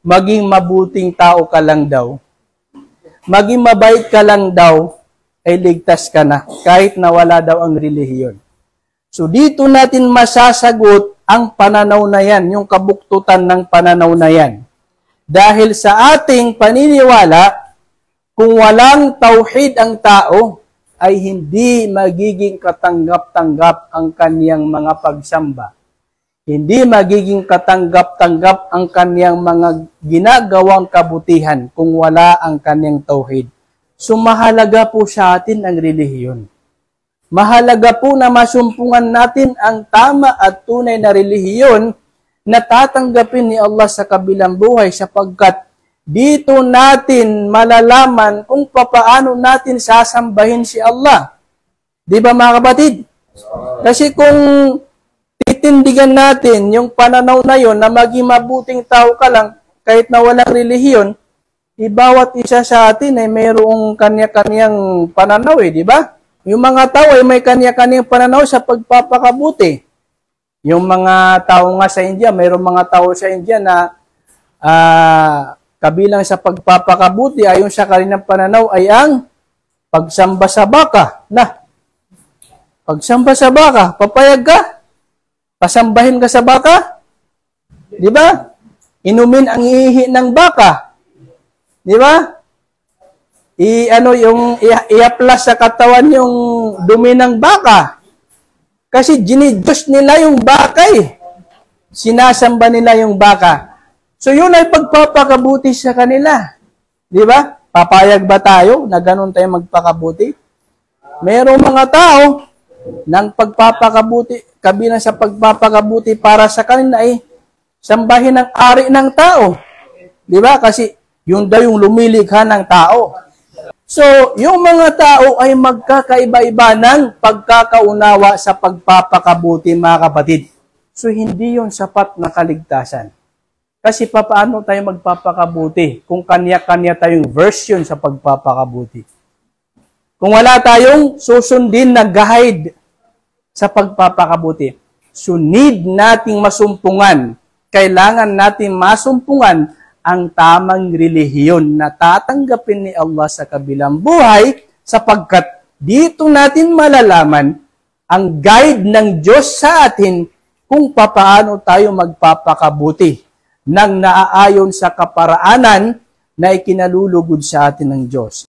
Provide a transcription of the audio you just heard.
maging mabuting tao ka lang daw, maging mabait ka lang daw, ay ligtas ka na, kahit nawala daw ang relihiyon. So dito natin masasagot ang pananaw na yan, yung kabuktutan ng pananaw na yan. Dahil sa ating paniniwala, kung walang tauhid ang tao, ay hindi magiging katanggap-tanggap ang kaniyang mga pagsamba. Hindi magiging katanggap-tanggap ang kaniyang mga ginagawang kabutihan kung wala ang kaniyang tauhid. So mahalaga po sa atin ang relihiyon. Mahalaga po na masumpungan natin ang tama at tunay na relihiyon na tatanggapin ni Allah sa kabilang buhay sapagkat dito natin malalaman kung papaano natin sasambahin si Allah. Di ba mga kapatid? Kasi kung titindigan natin yung pananaw na yon na maging mabuting tao ka lang kahit na walang relihiyon, bawat isa sa atin ay mayroong kanya-kanyang pananaw di ba? Yung mga tao ay may kanya-kanyang pananaw sa pagpapakabuti. Yung mga tao nga sa India, mayroong mga tao sa India na kabilang sa pagpapakabuti ayon sa kanilang pananaw ay ang pagsamba sa baka. Pagsamba sa baka, papayag ka? Pasambahin ka sa baka? Di ba? Inumin ang ihi ng baka. Di ba? I-aplas sa katawan yung dumi ng baka. Kasi ginidiyos nila yung baka Sinasamba nila yung baka. So yun ay pagpapakabuti sa kanila. Di ba? Papayag ba tayo na ganun tayo magpakabuti? Mayroong mga tao ng pagpapakabuti, kabilang sa pagpapakabuti para sa kanila ay sambahin ang ari ng tao. Di ba? Kasi yun daw yung lumilikha ng tao. So, yung mga tao ay magkakaiba-iba ng pagkakaunawa sa pagpapakabuti, mga kapatid. So, hindi yun sapat na kaligtasan. Kasi paano tayo magpapakabuti kung kanya-kanya tayong version sa pagpapakabuti? Kung wala tayong susundin na guide sa pagpapakabuti, so need nating masumpungan, kailangan nating masumpungan ang tamang relihiyon na tatanggapin ni Allah sa kabilang buhay sapagkat dito natin malalaman ang guide ng Diyos sa atin kung papaano tayo magpapakabuti nang naaayon sa kaparaanan na ikinalulugod sa atin ng Diyos.